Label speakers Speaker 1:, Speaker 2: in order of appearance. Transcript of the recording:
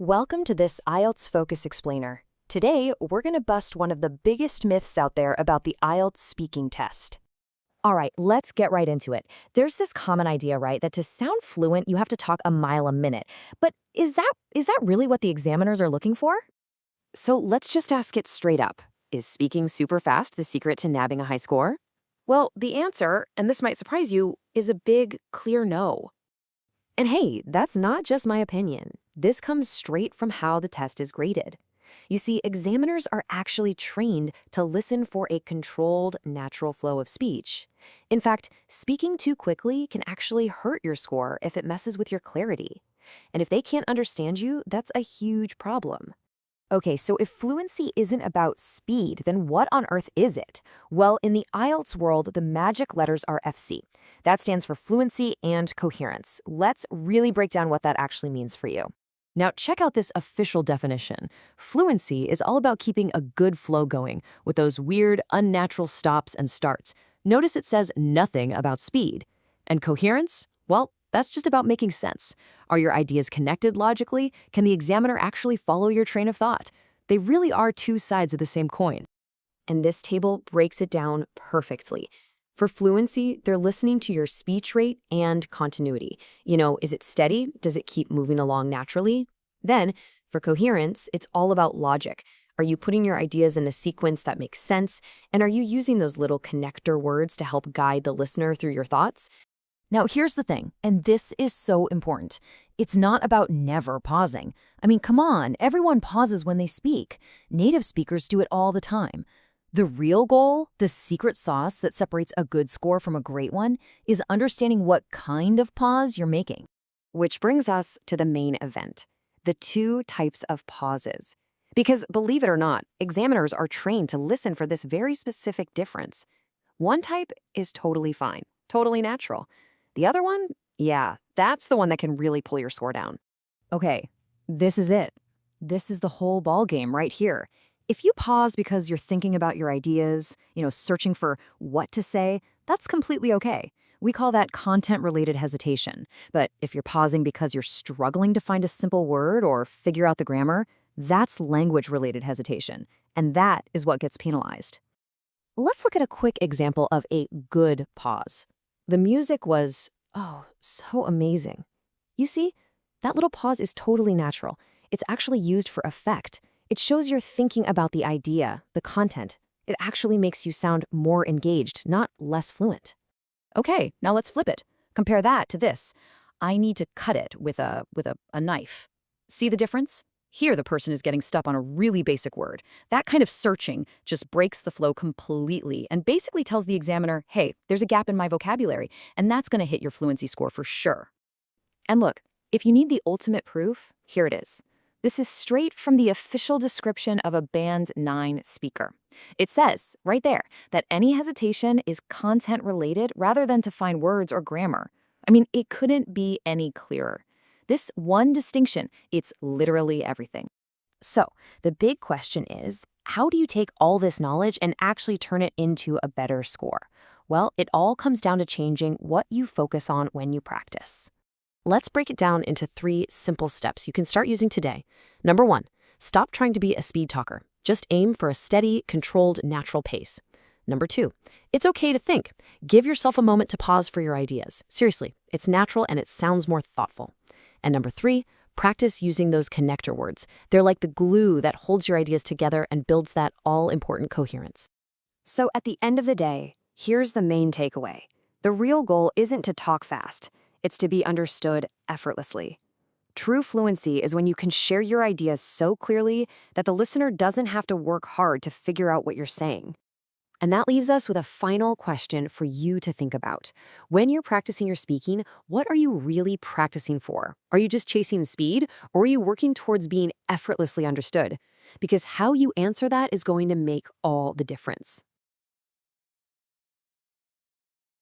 Speaker 1: Welcome to this IELTS Focus Explainer. Today, we're going to bust one of the biggest myths out there about the IELTS speaking test.
Speaker 2: All right, let's get right into it. There's this common idea, right, that to sound fluent, you have to talk a mile a minute. But is that really what the examiners are looking for?
Speaker 3: So let's just ask it straight up. Is speaking super fast the secret to nabbing a high score? Well, the answer, and this might surprise you, is a big, clear no.
Speaker 1: And hey, that's not just my opinion. This comes straight from how the test is graded. You see, examiners are actually trained to listen for a controlled, natural flow of speech. In fact, speaking too quickly can actually hurt your score if it messes with your clarity. And if they can't understand you, that's a huge problem. Okay, so if fluency isn't about speed, then what on earth is it? Well, in the IELTS world, the magic letters are FC. That stands for fluency and coherence. Let's really break down what that actually means for you.
Speaker 2: Now, check out this official definition. Fluency is all about keeping a good flow going with those weird, unnatural stops and starts. Notice it says nothing about speed. And coherence? Well, that's just about making sense. Are your ideas connected logically? Can the examiner actually follow your train of thought? They really are two sides of the same coin.
Speaker 1: And this table breaks it down perfectly. For fluency, they're listening to your speech rate and continuity. Is it steady? Does it keep moving along naturally? Then, for coherence, it's all about logic. Are you putting your ideas in a sequence that makes sense? And are you using those little connector words to help guide the listener through your thoughts?
Speaker 2: Now, here's the thing, and this is so important. It's not about never pausing. I mean, come on, everyone pauses when they speak. Native speakers do it all the time. The real goal, the secret sauce that separates a good score from a great one, is understanding what kind of pause you're making.
Speaker 3: Which brings us to the main event, the two types of pauses. Because believe it or not, examiners are trained to listen for this very specific difference. One type is totally fine, totally natural. The other one, yeah, that's the one that can really pull your score down.
Speaker 2: Okay, this is it. This is the whole ball game right here. If you pause because you're thinking about your ideas, searching for what to say, that's completely okay. We call that content-related hesitation. But if you're pausing because you're struggling to find a simple word or figure out the grammar, that's language-related hesitation. And that is what gets penalized. Let's look at a quick example of a good pause. The music was, so amazing. You see, that little pause is totally natural. It's actually used for effect. It shows you're thinking about the idea, the content. It actually makes you sound more engaged, not less fluent.
Speaker 4: Okay, now let's flip it. Compare that to this. I need to cut it with a knife. See the difference? Here the person is getting stuck on a really basic word. That kind of searching just breaks the flow completely and basically tells the examiner, hey, there's a gap in my vocabulary, and that's going to hit your fluency score for sure.
Speaker 1: And look, if you need the ultimate proof, here it is. This is straight from the official description of a Band 9 speaker. It says, right there, that any hesitation is content-related rather than to find words or grammar. I mean, it couldn't be any clearer. This one distinction, it's literally everything. So, the big question is, how do you take all this knowledge and actually turn it into a better score? Well, it all comes down to changing what you focus on when you practice. Let's break it down into 3 simple steps you can start using today. Number 1, stop trying to be a speed talker. Just aim for a steady, controlled, natural pace. Number 2, it's okay to think. Give yourself a moment to pause for your ideas. Seriously, it's natural and it sounds more thoughtful. And number 3, practice using those connector words. They're like the glue that holds your ideas together and builds that all-important coherence.
Speaker 3: So at the end of the day, here's the main takeaway. The real goal isn't to talk fast. It's to be understood effortlessly. True fluency is when you can share your ideas so clearly that the listener doesn't have to work hard to figure out what you're saying. And that leaves us with a final question for you to think about. When you're practicing your speaking, what are you really practicing for? Are you just chasing speed, or are you working towards being effortlessly understood? Because how you answer that is going to make all the difference.